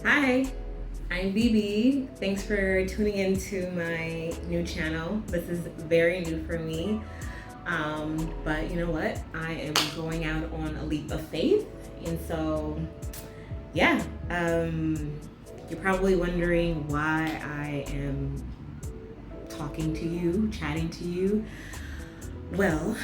Hi, I'm BB. Thanks for tuning into my new channel. This is very new for me. But you know what? I am going out on a leap of faith. And so, yeah, you're probably wondering why I am talking to you, chatting to you. Well,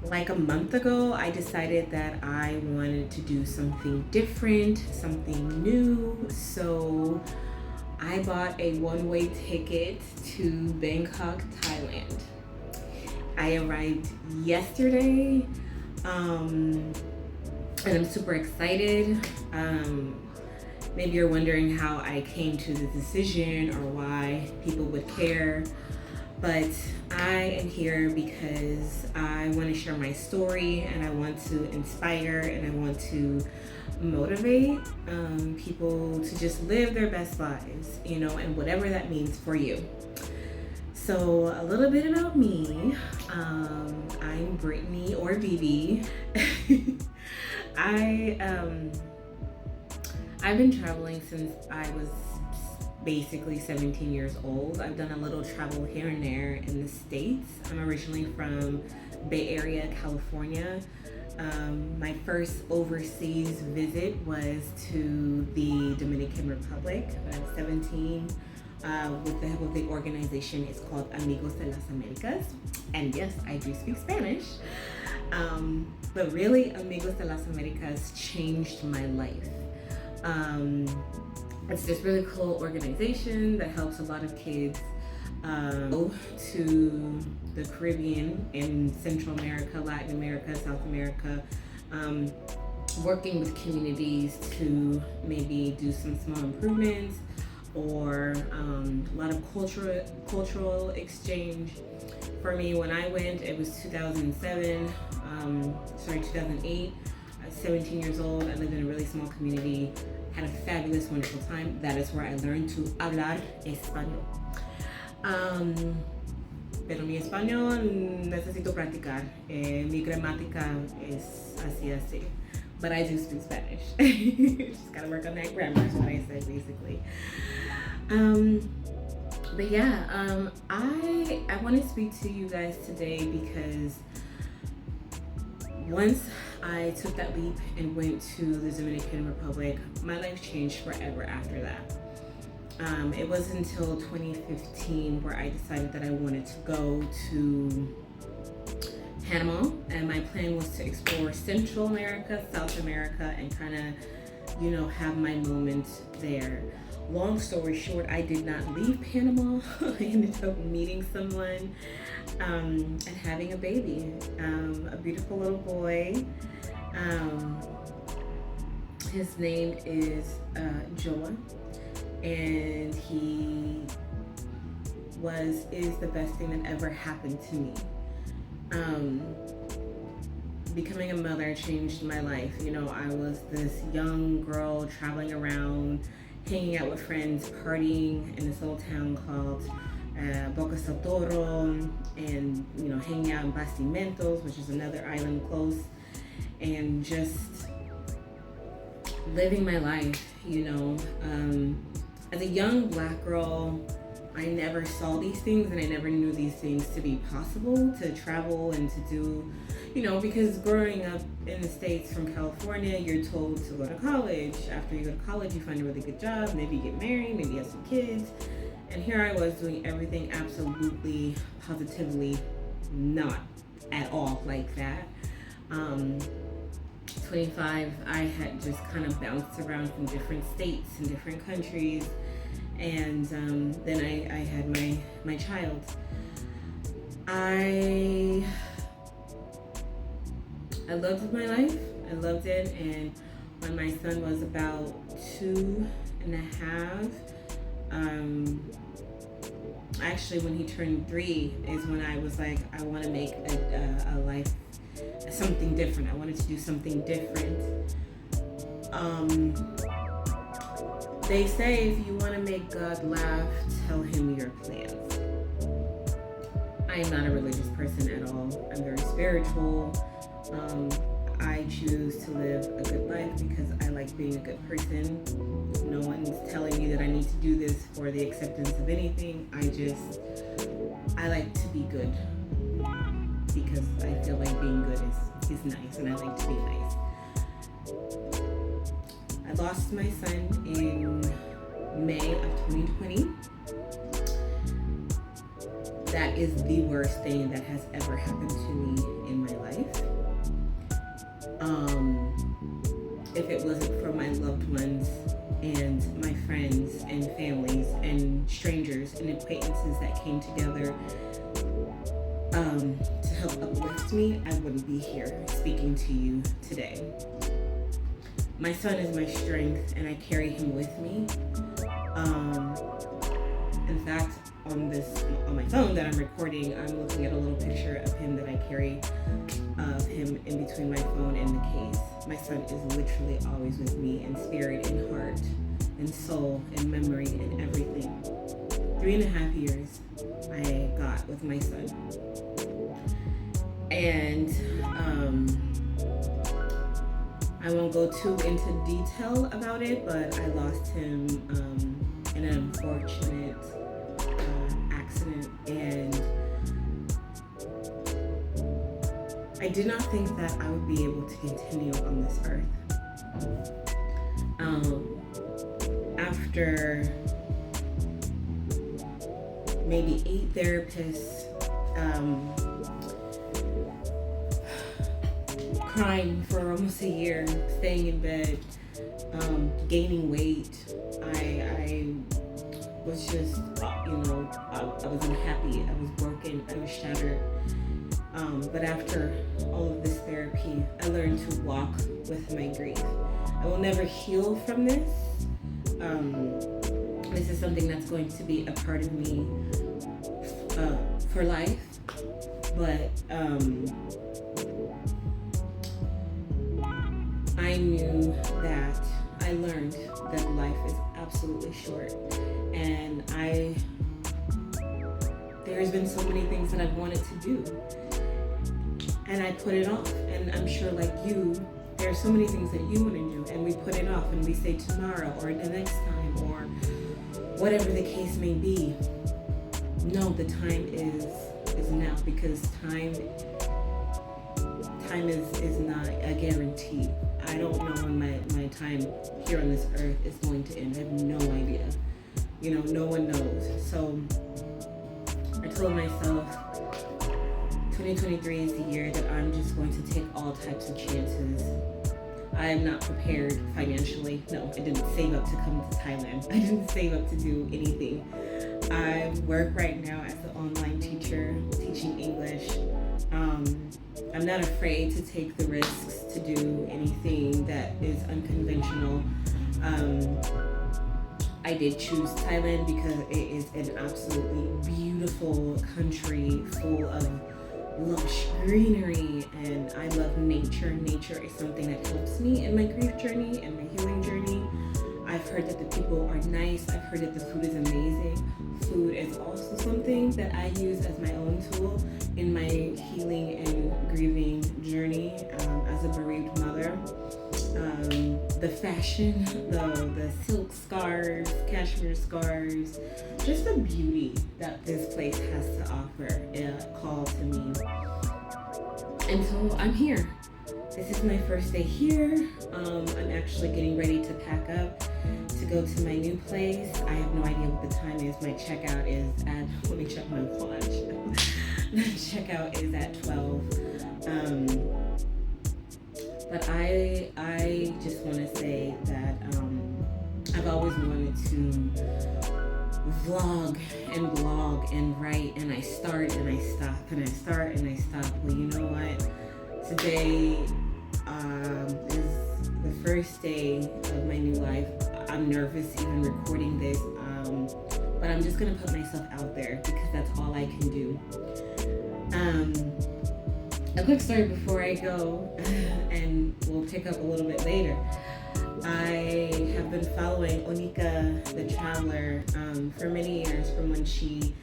like a month ago, I decided that I wanted to do something different, something new. So I bought a one-way ticket to Bangkok, Thailand. I arrived yesterday, and I'm super excited. Maybe you're wondering how I came to the decision or why people would care. But I am here because I want to share my story and I want to inspire and I want to motivate people to just live their best lives, and whatever that means for you. So, a little bit about me. I'm Brittany or BB. I've been traveling since I was basically 17 years old. I've done a little travel here and there in the States. I'm originally from Bay Area, California. My first overseas visit was to the Dominican Republic when I was 17 with the help of the organization. It's called Amigos de las Americas. And yes, I do speak Spanish. But really, Amigos de las Americas changed my life. It's this really cool organization that helps a lot of kids go to the Caribbean and Central America, Latin America, South America, working with communities to maybe do some small improvements or a lot of cultural exchange. For me, when I went, it was 2008. I was 17 years old. I lived in a really small community. Had a fabulous, wonderful time. That is where I learned to hablar español. Pero mi español necesito practicar. Mi gramática es así. But I do speak Spanish. Just gotta work on that grammar, is what I said, basically. But yeah, I want to speak to you guys today because once I took that leap and went to the Dominican Republic, my life changed forever after that. It wasn't until 2015 where I decided that I wanted to go to Panama, and my plan was to explore Central America, South America, and kind of, have my moment there. Long story short, I did not leave Panama. I ended up meeting someone and having a baby, a beautiful little boy. His name is Joa, and he is the best thing that ever happened to me. Becoming a mother changed my life. I was this young girl traveling around, hanging out with friends, partying in this little town called Boca Toro, and hanging out in Bastimentos, which is another island close, and just living my life. As a young Black girl, I never saw these things, and I never knew these things to be possible, to travel and to do, because growing up in the States from California, you're told to go to college. After you go to college, you find a really good job, maybe you get married, maybe you have some kids. And here I was doing everything absolutely, positively not at all like that. 25, I had just kind of bounced around from different states and different countries. And then I had my child. I loved my life. I loved it. And when my son was about 2.5, actually when he turned 3 is when I was like, I want to make a life something different. I wanted to do something different. They say if you want to make God laugh, tell him your plans. I am not a religious person at all. I'm very spiritual. I choose to live a good life because I like being a good person. No one's telling me that I need to do this for the acceptance of anything. I like to be good because I feel like being good is nice, and I like to be nice. I lost my son in May of 2020. That is the worst thing that has ever happened to me in my life. If it wasn't for my loved ones and my friends and families and strangers and acquaintances that came together to help uplift me, I wouldn't be here speaking to you today. My son is my strength, and I carry him with me. In fact, on my phone that I'm recording, I'm looking at a little picture of him that I carry of him in between my phone and the case. My son is literally always with me in spirit, in heart, in soul, in memory, in everything. 3.5 years I got with my son. And I won't go too into detail about it, but I lost him in an unfortunate accident, and I did not think that I would be able to continue on this earth. After maybe 8 therapists, crying for almost a year, staying in bed, gaining weight, I was just, I was unhappy, I was broken, I was shattered. But after all of this therapy, I learned to walk with my grief. I will never heal from this. This is something that's going to be a part of me for life. But I knew that I learned that life is absolutely short, and there's been so many things that I've wanted to do, and I put it off. And I'm sure, like you, there are so many things that you want to do, and we put it off, and we say tomorrow or the next time or whatever the case may be. No, the time is now, because time is not a guarantee. I don't know when my time here on this earth is going to end. I have no idea. No one knows. So I told myself 2023 is the year that I'm just going to take all types of chances. I am not prepared financially. No, I didn't save up to come to Thailand. I didn't save up to do anything. I work right now as an online teacher, teaching English. I'm not afraid to take the risks to do anything that is unconventional. I did choose Thailand because it is an absolutely beautiful country full of lush greenery, and I love nature. Nature is something that helps me in my grief journey and my healing journey. I've heard that the people are nice. I've heard that the food is amazing. Food is also something that I use as my own tool in my healing and grieving journey as a bereaved mother. The fashion, the silk scarves, cashmere scarves, just the beauty that this place has to offer, called to me. And so I'm here. This is my first day here. I'm actually getting ready to pack up to go to my new place. I have no idea what the time is. My checkout is at, let me check my watch. The checkout is at 12. But I just want to say that I've always wanted to vlog and blog and write, and I start and I stop and I start and I stop. Well, you know what? Today is the first day of my new life. I'm nervous even recording this, but I'm just gonna put myself out there because that's all I can do. A quick story before I go, and we'll pick up a little bit later. I have been following Onika the Traveler for many years. From when she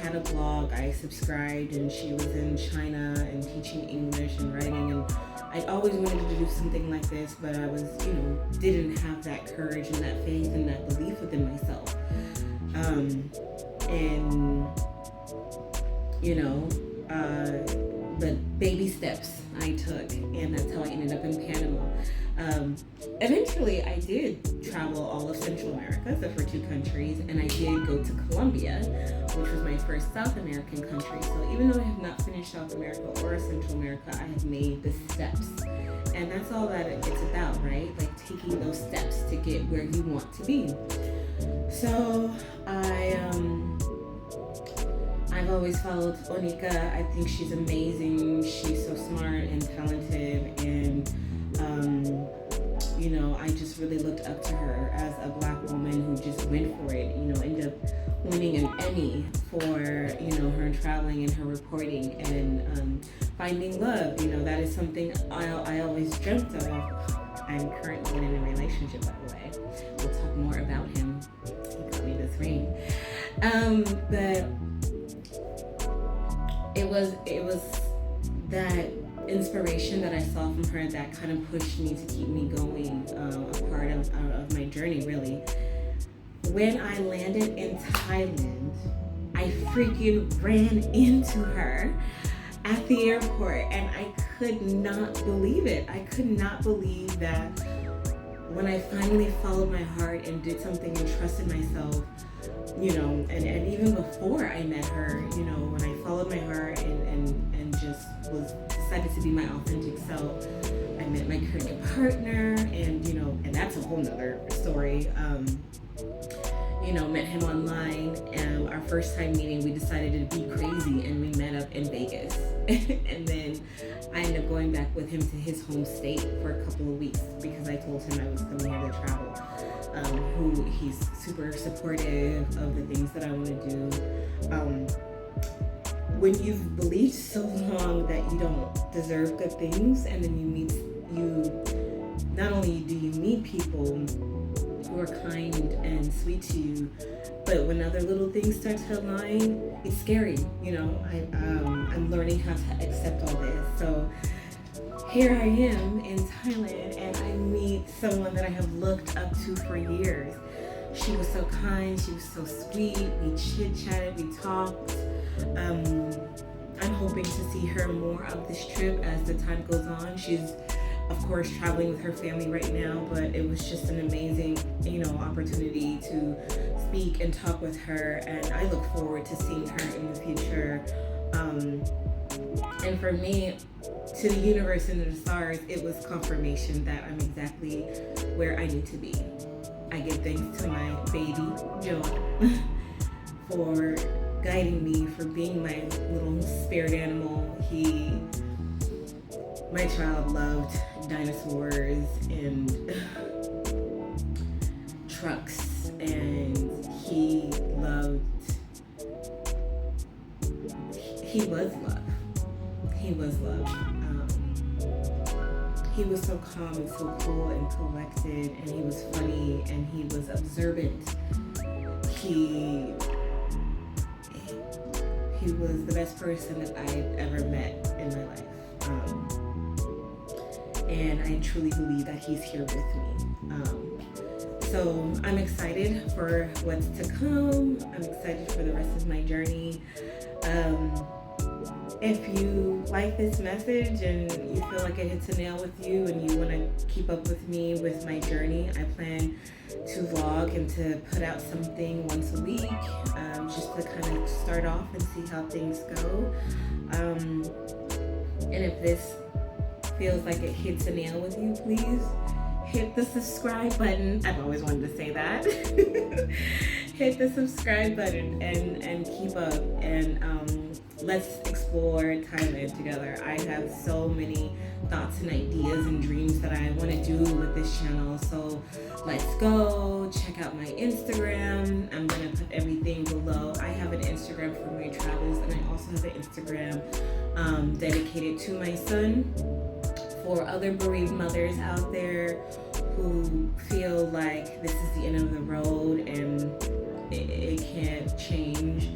had a blog, I subscribed, and she was in China and teaching English and writing, and I always wanted to do something like this, but I was, didn't have that courage and that faith and that belief within myself. But baby steps I took, and that's how I ended up in Panama. Eventually, I did travel all of Central America, except for 2 countries, and I did go to Colombia, which was my first South American country. So even though I have not finished South America or Central America, I have made the steps. And that's all that it's about, right? Like taking those steps to get where you want to be. So I've always followed Onika. I think she's amazing. She's so smart and talented, and I just really looked up to her as a Black woman who just went for it. Ended up winning an Emmy for her traveling and her reporting and finding love. That is something I always dreamt of. I'm currently in a relationship, by the way. We'll talk more about him. He got me this ring. But it was that inspiration that I saw from her that kind of pushed me to keep me going, a part of my journey, really. When I landed in Thailand, I freaking ran into her at the airport, and I could not believe it. I could not believe that when I finally followed my heart and did something and trusted myself, and even before I met her, when I followed my heart and just decided to be my authentic self, I met my current partner, and that's a whole nother story. Met him online, and our first time meeting, we decided to be crazy, and we met up in Vegas. And then I ended up going back with him to his home state for a couple of weeks because I told him I was coming here to travel. He's super supportive of the things that I want to do. When you've believed so long that you don't deserve good things, and then not only do you meet people who are kind and sweet to you, but when other little things start to align, it's scary. I'm learning how to accept all this. So here I am in Thailand, and I meet someone that I have looked up to for years. She was so kind, she was so sweet, we chit-chatted, we talked. I'm hoping to see her more of this trip as the time goes on. She's, of course, traveling with her family right now, but it was just an amazing, opportunity to speak and talk with her, and I look forward to seeing her in the future. And for me, to the universe and the stars, it was confirmation that I'm exactly where I need to be. I give thanks to my baby, Joe, for guiding me, for being my little spirit animal. My child loved dinosaurs and trucks, and he was love. He was love. He was so calm and so cool and collected, and he was funny, and he was observant. He was the best person that I'd ever met in my life. And I truly believe that he's here with me. So I'm excited for what's to come. I'm excited for the rest of my journey. If you like this message and you feel like it hits a nail with you and you want to keep up with me with my journey, I plan to vlog and to put out something once a week, just to kind of start off and see how things go. And if this feels like it hits a nail with you, please hit the subscribe button. I've always wanted to say that. Hit the subscribe button and keep up, and let's explore Thailand together. I have so many thoughts and ideas and dreams that I want to do with this channel, so let's go. Check out my Instagram. I'm going to put everything below. I have an Instagram for my travels, and I also have an Instagram dedicated to my son, for other bereaved mothers out there who feel like this is the end of the road and it can't change,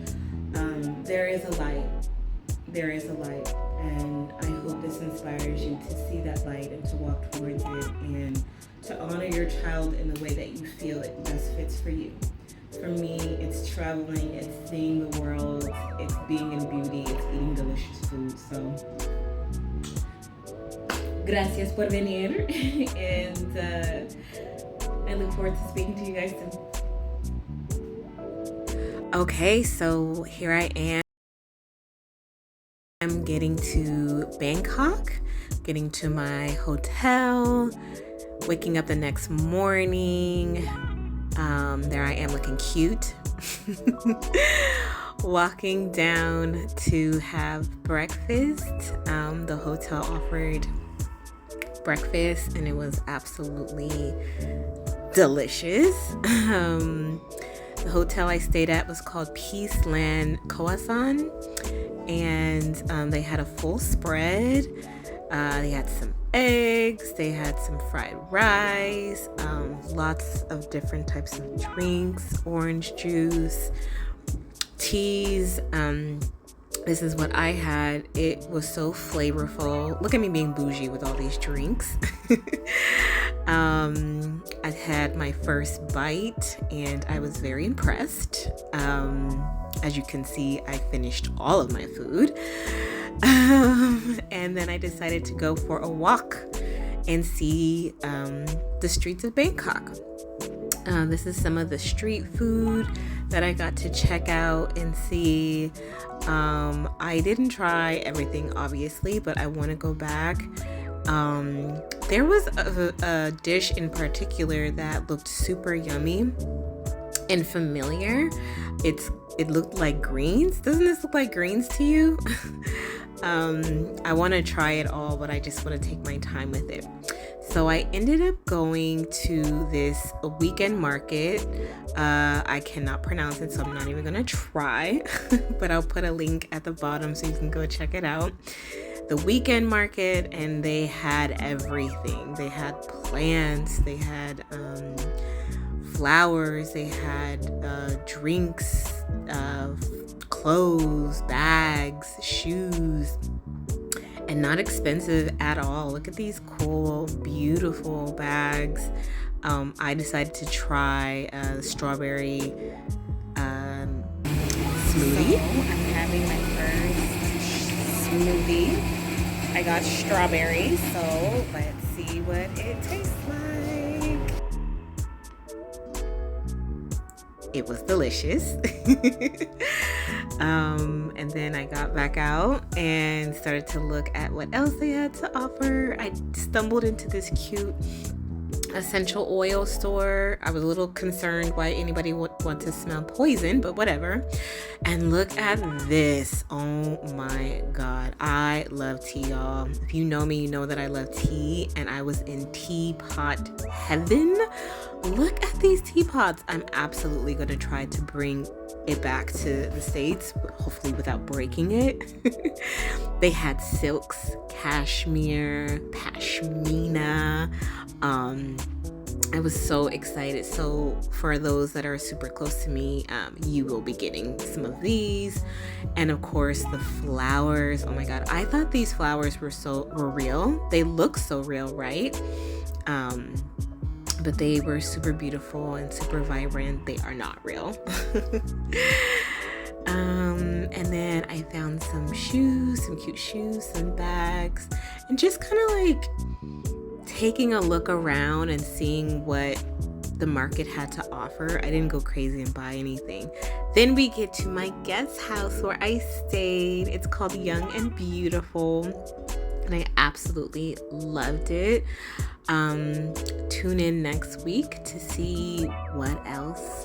there is a light. There is a light, and I hope this inspires you to see that light and to walk towards it and to honor your child in the way that you feel it best fits for you. For me, it's traveling, it's seeing the world, it's being in beauty, it's eating delicious food. So, gracias por venir, and I look forward to speaking to you guys soon. Okay, so here I am. I'm getting to Bangkok, getting to my hotel, waking up the next morning. There I am looking cute. Walking down to have breakfast. The hotel offered breakfast and it was absolutely delicious. The hotel I stayed at was called Peaceland Khoasan, and they had a full spread. They had some eggs, they had some fried rice, lots of different types of drinks, orange juice, teas. This is what I had. It was so flavorful. Look at me being bougie with all these drinks. I had my first bite and I was very impressed. As you can see, I finished all of my food. And then I decided to go for a walk and see the streets of Bangkok. This is some of the street food that I got to check out and see. I didn't try everything, obviously, but I want to go back. There was a dish in particular that looked super yummy and familiar. It looked like greens. Doesn't this look like greens to you? I want to try it all, but I just want to take my time with it. So I ended up going to this weekend market. I cannot pronounce it, so I'm not even going to try, but I'll put a link at the bottom so you can go check it out. The weekend market, and they had everything. They had plants, they had flowers, they had drinks, clothes, bags, shoes, and not expensive at all. Look at these cool, beautiful bags. I decided to try the strawberry smoothie. So I'm having my first smoothie. I got strawberries, so let's see what it tastes like. It was delicious. And then I got back out and started to look at what else they had to offer. I stumbled into this cute essential oil store. I was a little concerned why anybody would want to smell poison, but whatever. And look at this. Oh my God. I love tea, y'all. If you know me, you know that I love tea, and I was in teapot heaven. Look at these teapots. I'm absolutely going to try to bring it back to the States, hopefully without breaking it. They had silks, cashmere, pashmina. I was so excited. So for those that are super close to me, you will be getting some of these. And of course the flowers. Oh my God. I thought these flowers were real. They look so real, right? But they were super beautiful and super vibrant. They are not real. And then I found some shoes, some cute shoes, some bags, and just kind of like taking a look around and seeing what the market had to offer. I didn't go crazy and buy anything. Then we get to my guest house where I stayed. It's called Young and Beautiful, and I absolutely loved it. Tune in next week to see what else